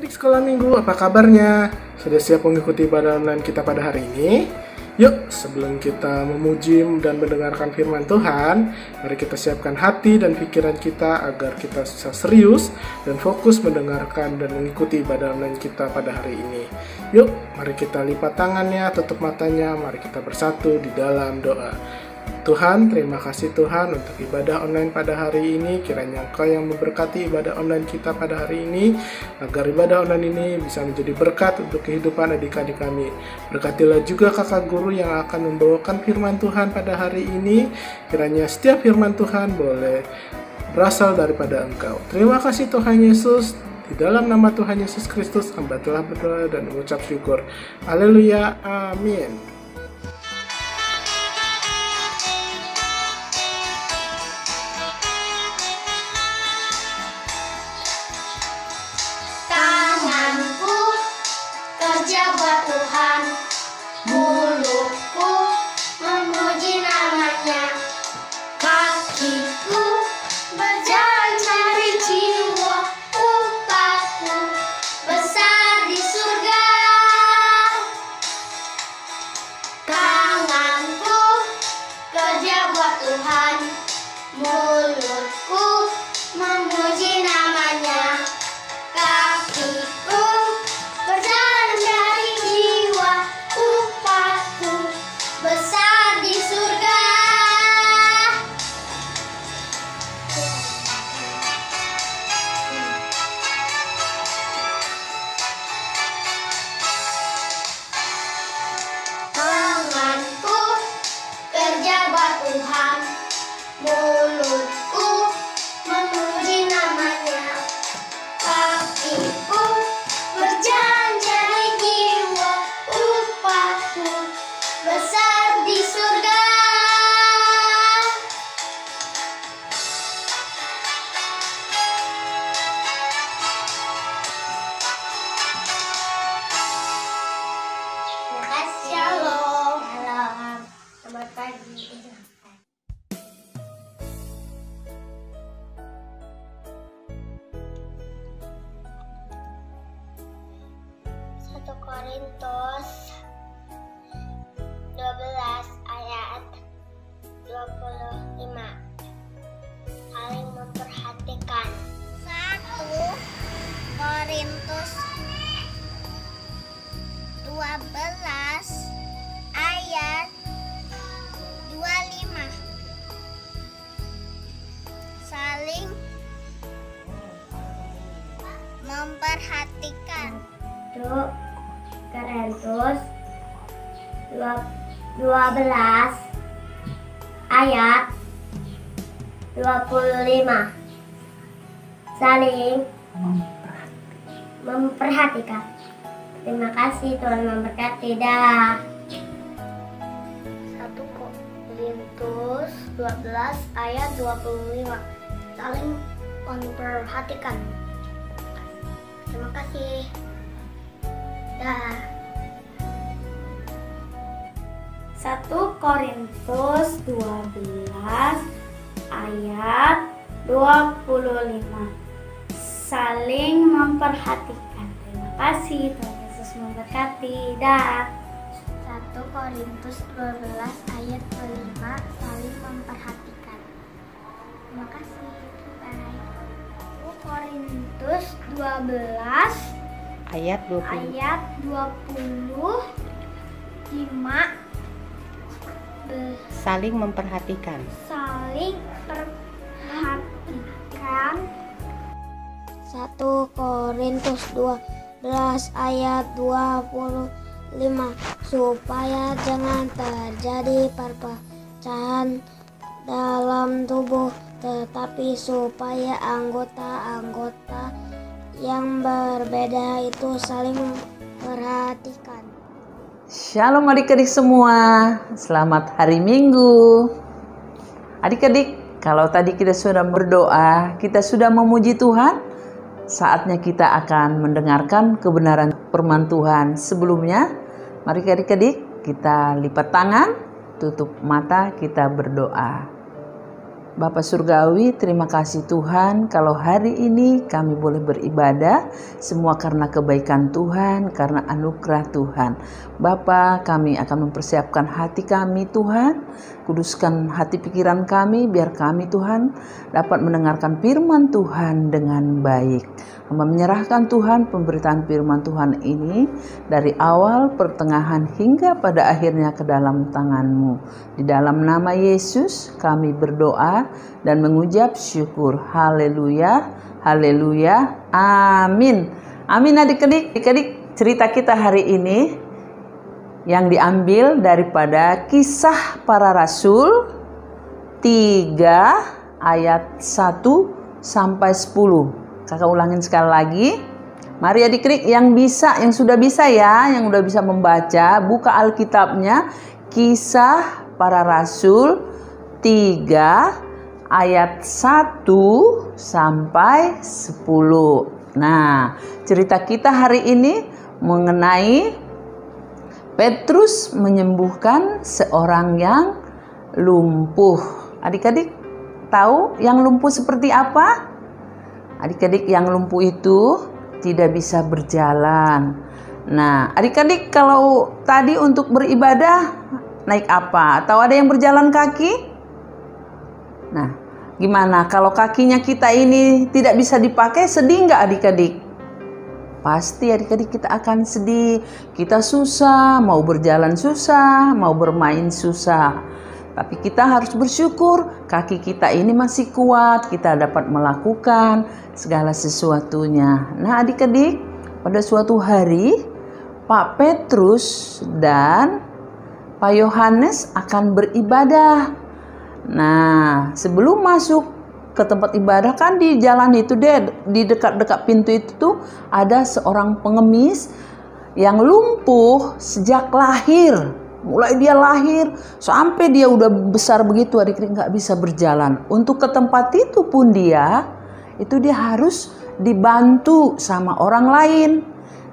Adik sekolah minggu, apa kabarnya? Sudah siap mengikuti ibadah online kita pada hari ini? Yuk, sebelum kita memuji dan mendengarkan firman Tuhan, mari kita siapkan hati dan pikiran kita agar kita bisa serius dan fokus mendengarkan dan mengikuti ibadah online kita pada hari ini. Yuk, mari kita lipat tangannya, tutup matanya, mari kita bersatu di dalam doa. Tuhan, terima kasih Tuhan untuk ibadah online pada hari ini. Kiranya Engkau yang memberkati ibadah online kita pada hari ini, agar ibadah online ini bisa menjadi berkat untuk kehidupan adik-adik kami. Berkatilah juga kakak guru yang akan membawakan firman Tuhan pada hari ini. Kiranya setiap firman Tuhan boleh berasal daripada Engkau. Terima kasih Tuhan Yesus. Di dalam nama Tuhan Yesus Kristus, hamba telah berdoa dan mengucap syukur. Haleluya, amin. Kerja buat Tuhan, mulutku memuji namanya, kakiku berjalan cari jiwa, upahku besar di surga. Tanganku kerja buat Tuhan, mulutku memuji namanya, kakiku berjalan dari jiwa, upahku besar di surga. Tanganku kerja buat Tuhan, mulutku memuji namanya, kakiku berjalan cari jiwa, upahku besar di surga. Terima kasih. Shalom. Shalom. Selamat pagi. 1 Korintus 12 ayat 25. Saling memperhatikan. 1 Korintus 12 ayat 25. Saling memperhatikan. 1 Korintus 12 ayat 25. Saling memperhatikan. Terima kasih, Tuhan memberkati. Dah. 1 Korintus 12 ayat 25. Saling memperhatikan. Terima kasih. Dah. 1 Korintus 12 ayat 25. Saling memperhatikan. Terima kasih, Tuhan Yesus memberkati. Dah. 1 Korintus 12 ayat 25. Saling memperhatikan. Terima kasih. Bye. 1 Korintus 12 ayat 20. ayat 25. Saling memperhatikan. Saling perhatikan. 1 Korintus 12 ayat 25. Supaya jangan terjadi perpecahan dalam tubuh, tetapi supaya anggota-anggota yang berbeda itu saling memperhatikan. Shalom adik-adik semua, selamat hari Minggu. Adik-adik, Kalau tadi kita sudah berdoa, kita sudah memuji Tuhan, saatnya kita akan mendengarkan kebenaran firman Tuhan. Sebelumnya, mari adik-adik kita lipat tangan, tutup mata, kita berdoa. Bapa Surgawi, terima kasih Tuhan kalau hari ini kami boleh beribadah, semua karena kebaikan Tuhan, karena anugerah Tuhan. Bapa, kami akan mempersiapkan hati kami Tuhan, kuduskan hati pikiran kami, biar kami Tuhan dapat mendengarkan firman Tuhan dengan baik. Hamba menyerahkan Tuhan pemberitaan firman Tuhan ini dari awal, pertengahan hingga pada akhirnya ke dalam tangan-Mu. Di dalam nama Yesus kami berdoa dan mengucap syukur. Haleluya, haleluya, amin. Amin adik-adik. Adik-adik, cerita kita hari ini yang diambil daripada Kisah Para Rasul 3 ayat 1 sampai 10. Kakak ulangin sekali lagi. Mari adik-adik yang sudah bisa ya, yang udah bisa membaca, buka Alkitabnya. Kisah Para Rasul 3 ayat 1 sampai 10. Nah, cerita kita hari ini mengenai Petrus menyembuhkan seorang yang lumpuh. Adik-adik tahu yang lumpuh seperti apa? Adik-adik, yang lumpuh itu tidak bisa berjalan. Nah, adik-adik kalau tadi untuk beribadah naik apa? Atau ada yang berjalan kaki? Nah, gimana kalau kakinya kita ini tidak bisa dipakai, sedih nggak adik-adik? Pasti adik-adik kita akan sedih. Kita susah, mau berjalan susah, mau bermain susah. Tapi kita harus bersyukur kaki kita ini masih kuat, kita dapat melakukan segala sesuatunya. Nah adik-adik, pada suatu hari Pak Petrus dan Pak Yohanes akan beribadah. Nah sebelum masuk ke tempat ibadah kan di jalan itu deh, di dekat-dekat pintu itu tuh ada seorang pengemis yang lumpuh sejak lahir. Mulai dia lahir sampai dia udah besar begitu adik-adik nggak bisa berjalan. Untuk ke tempat itu pun dia harus dibantu sama orang lain.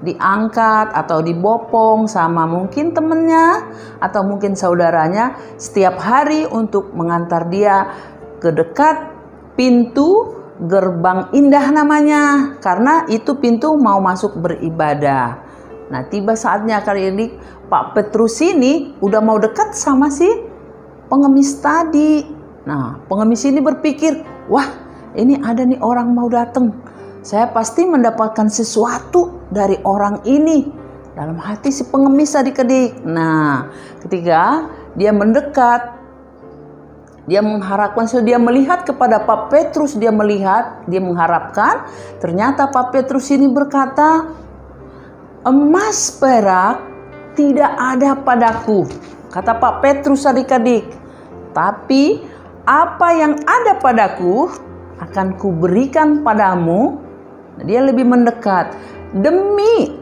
Diangkat atau dibopong sama mungkin temennya atau mungkin saudaranya setiap hari untuk mengantar dia ke dekat pintu gerbang indah namanya. Karena itu pintu mau masuk beribadah. Nah tiba saatnya kali ini Pak Petrus ini udah mau dekat sama si pengemis tadi. Nah pengemis ini berpikir, wah ini ada nih orang mau datang. Saya pasti mendapatkan sesuatu dari orang ini. Dalam hati si pengemis adik-adik. Nah ketika dia mendekat, dia mengharapkan, dia melihat kepada Pak Petrus, dia mengharapkan. Ternyata Pak Petrus ini berkata, emas perak tidak ada padaku, kata Pak Petrus adik-adik. Tapi apa yang ada padaku akan kuberikan padamu. Dia lebih mendekat. Demi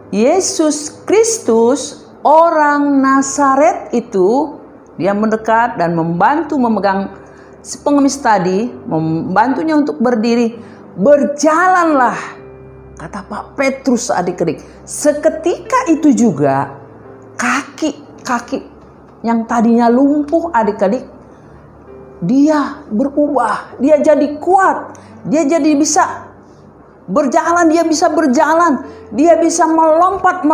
Yesus Kristus orang Nazaret itu, dia mendekat dan membantu memegang si pengemis tadi, membantunya untuk berdiri. Berjalanlah, kata Pak Petrus adik-adik. Seketika itu juga kaki yang tadinya lumpuh adik-adik, dia berubah, dia jadi kuat, dia jadi bisa berjalan, dia bisa melompat.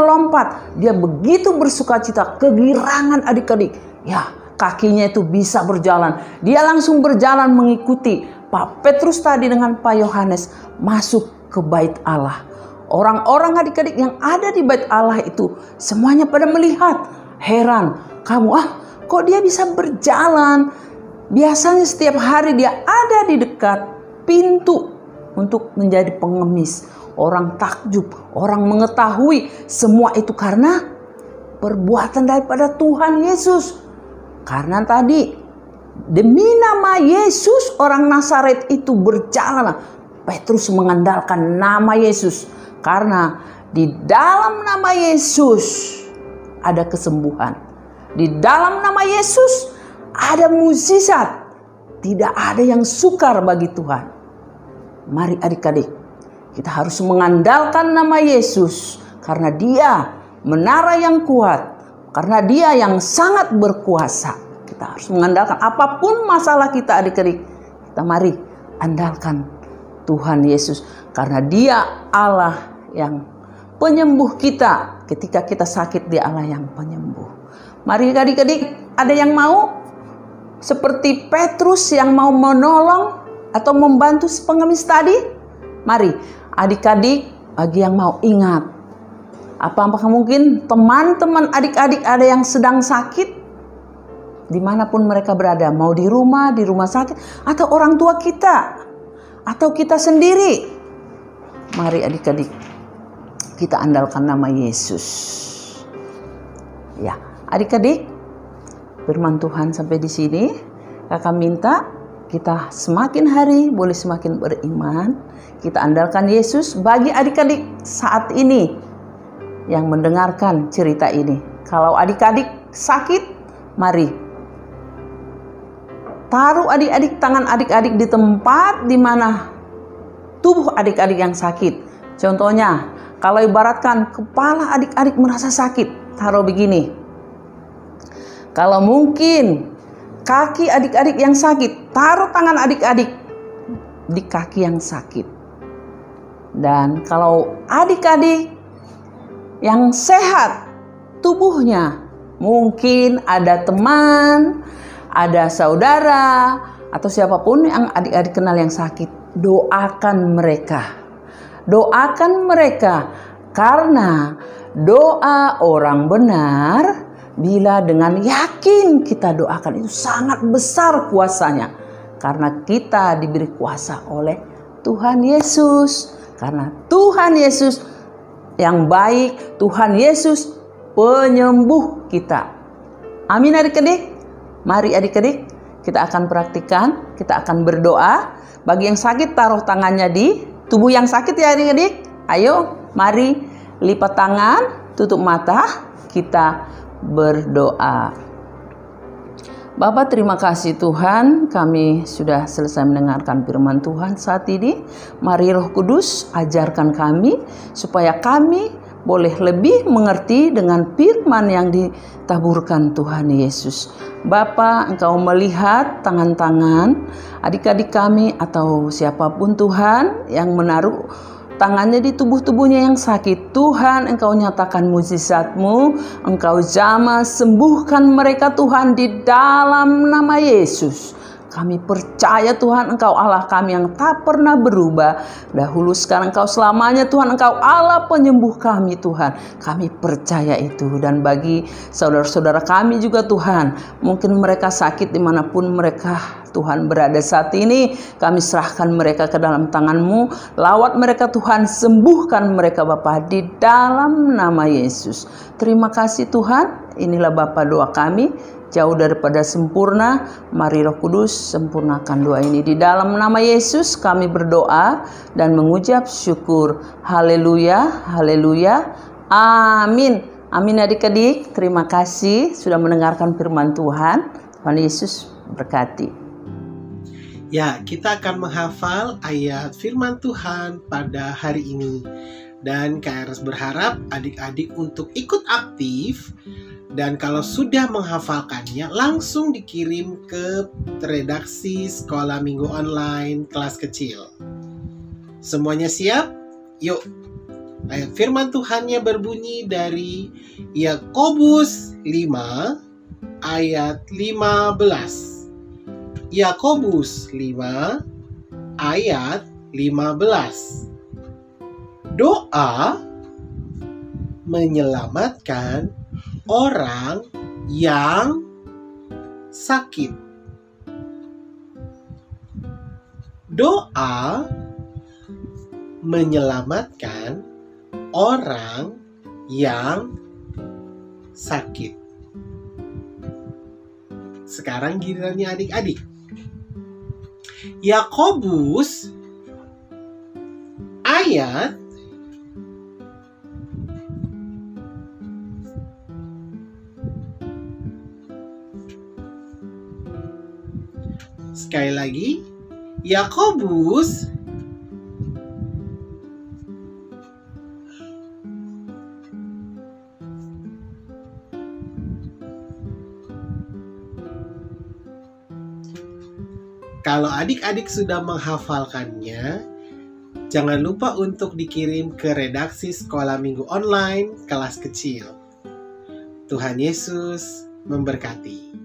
Dia begitu bersukacita, kegirangan adik-adik. Ya, kakinya itu bisa berjalan. Dia langsung berjalan mengikuti Pak Petrus tadi dengan Pak Yohanes masuk ke bait Allah. Orang-orang adik-adik yang ada di bait Allah itu semuanya pada melihat, heran. Kamu, kok dia bisa berjalan? Biasanya setiap hari dia ada di dekat pintu untuk menjadi pengemis. Orang takjub, orang mengetahui semua itu karena perbuatan daripada Tuhan Yesus. Karena tadi demi nama Yesus orang Nazaret itu berjalan. Petrus mengandalkan nama Yesus. Karena di dalam nama Yesus ada kesembuhan. Di dalam nama Yesus ada mukjizat. Tidak ada yang sukar bagi Tuhan. Mari adik-adik, kita harus mengandalkan nama Yesus karena Dia menara yang kuat, karena Dia yang sangat berkuasa. Kita harus mengandalkan apapun masalah kita adik-adik. Kita mari andalkan Tuhan Yesus karena Dia Allah yang penyembuh kita. Ketika kita sakit, Dia Allah yang penyembuh. Mari adik-adik, ada yang mau seperti Petrus yang mau menolong atau membantu pengemis tadi? Mari adik-adik, bagi yang mau ingat, apakah mungkin teman-teman adik-adik ada yang sedang sakit? Dimanapun mereka berada, mau di rumah sakit, atau orang tua kita, atau kita sendiri. Mari adik-adik, kita andalkan nama Yesus. Ya, adik-adik, firman Tuhan sampai di sini. Kakak minta kita semakin hari boleh semakin beriman. Kita andalkan Yesus bagi adik-adik saat ini yang mendengarkan cerita ini. Kalau adik-adik sakit, mari taruh adik-adik, tangan adik-adik di tempat di mana tubuh adik-adik yang sakit. Contohnya, kalau ibaratkan kepala adik-adik merasa sakit, taruh begini. Kalau mungkin kaki adik-adik yang sakit, taruh tangan adik-adik di kaki yang sakit. Dan kalau adik-adik yang sehat tubuhnya, mungkin ada teman, ada saudara, atau siapapun yang adik-adik kenal yang sakit, doakan mereka. Doakan mereka, karena doa orang benar, bila dengan yakin kita doakan, itu sangat besar kuasanya. Karena kita diberi kuasa oleh Tuhan Yesus. Karena Tuhan Yesus yang baik, Tuhan Yesus penyembuh kita. Amin adik-adik. Mari adik-adik, kita akan praktikkan, kita akan berdoa. Bagi yang sakit, taruh tangannya di tubuh yang sakit ya adik-adik. Ayo, mari lipat tangan, tutup mata, kita berdoa. Bapa, terima kasih Tuhan, kami sudah selesai mendengarkan firman Tuhan saat ini. Mari Roh Kudus ajarkan kami supaya kami boleh lebih mengerti dengan firman yang ditaburkan Tuhan Yesus. Bapa, Engkau melihat tangan-tangan adik-adik kami atau siapapun Tuhan yang menaruh tangannya di tubuh-tubuhnya yang sakit. Tuhan, Engkau nyatakan mujizat-Mu, Engkau jamah sembuhkan mereka Tuhan di dalam nama Yesus. Kami percaya Tuhan, Engkau Allah kami yang tak pernah berubah. Dahulu, sekarang, Engkau selamanya Tuhan. Engkau Allah penyembuh kami Tuhan. Kami percaya itu. Dan bagi saudara-saudara kami juga Tuhan, mungkin mereka sakit dimanapun mereka Tuhan berada saat ini, kami serahkan mereka ke dalam tangan-Mu. Lawat mereka Tuhan, sembuhkan mereka Bapa di dalam nama Yesus. Terima kasih Tuhan. Inilah Bapa doa kami. Jauh daripada sempurna, mari Roh Kudus sempurnakan doa ini. Di dalam nama Yesus kami berdoa dan mengucap syukur. Haleluya, haleluya, amin. Amin adik-adik, terima kasih sudah mendengarkan firman Tuhan. Tuhan Yesus berkati. Ya, kita akan menghafal ayat firman Tuhan pada hari ini. Dan KRS berharap adik-adik untuk ikut aktif. Dan kalau sudah menghafalkannya, langsung dikirim ke redaksi Sekolah Minggu Online kelas kecil. Semuanya siap? Yuk. Ayat firman Tuhannya berbunyi dari Yakobus 5 ayat 15. Yakobus 5 ayat 15. Doa menyelamatkan orang yang sakit. Doa menyelamatkan orang yang sakit. Sekarang gilirannya adik-adik. Yakobus ayat 1 Sekali lagi, Yakobus kalau adik-adik sudah menghafalkannya, jangan lupa untuk dikirim ke redaksi Sekolah Minggu Online kelas kecil. Tuhan Yesus memberkati.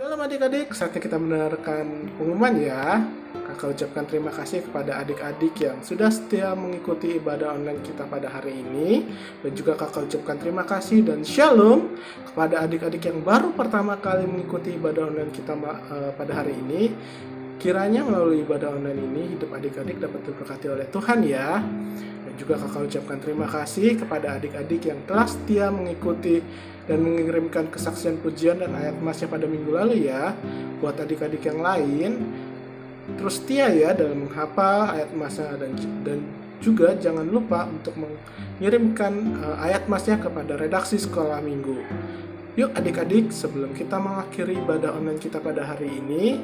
Shalom adik-adik, saatnya kita mendengarkan pengumuman ya. Kakak ucapkan terima kasih kepada adik-adik yang sudah setia mengikuti ibadah online kita pada hari ini. Dan juga kakak ucapkan terima kasih dan shalom kepada adik-adik yang baru pertama kali mengikuti ibadah online kita pada hari ini. Kiranya melalui ibadah online ini hidup adik-adik dapat diberkati oleh Tuhan ya. Dan juga kakak ucapkan terima kasih kepada adik-adik yang telah setia mengikuti dan mengirimkan kesaksian pujian dan ayat emasnya pada minggu lalu ya. Buat adik-adik yang lain, terus setia ya dalam menghafal ayat emasnya dan juga jangan lupa untuk mengirimkan ayat emasnya kepada redaksi Sekolah Minggu. Yuk adik-adik, sebelum kita mengakhiri ibadah online kita pada hari ini,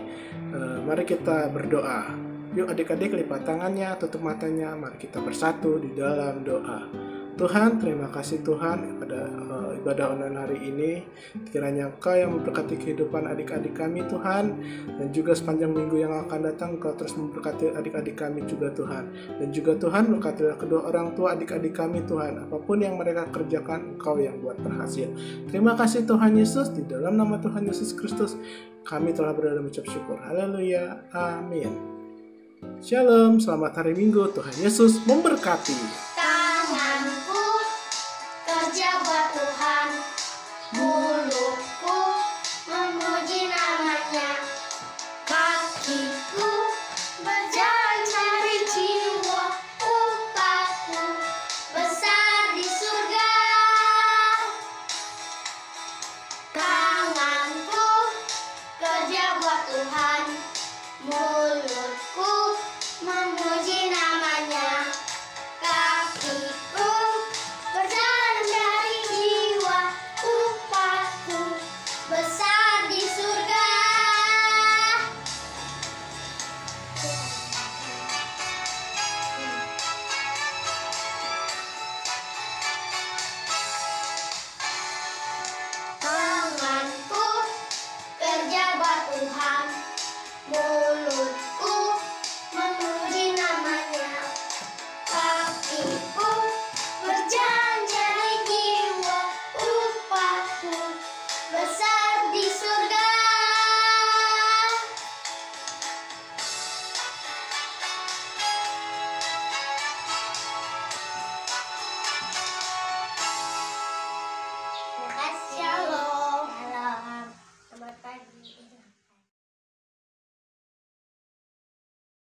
mari kita berdoa. Yuk adik-adik, lipat tangannya, tutup matanya, mari kita bersatu di dalam doa. Tuhan, terima kasih Tuhan pada ibadah online hari ini. Kiranya Engkau yang memberkati kehidupan adik-adik kami Tuhan. Dan juga sepanjang minggu yang akan datang Engkau terus memberkati adik-adik kami juga Tuhan. Dan juga Tuhan, berkatilah kedua orang tua adik-adik kami Tuhan. Apapun yang mereka kerjakan, Engkau yang buat berhasil. Terima kasih Tuhan Yesus. Di dalam nama Tuhan Yesus Kristus kami telah berdoa dan mengucap syukur. Haleluya. Amin. Shalom, selamat hari Minggu. Tuhan Yesus memberkati.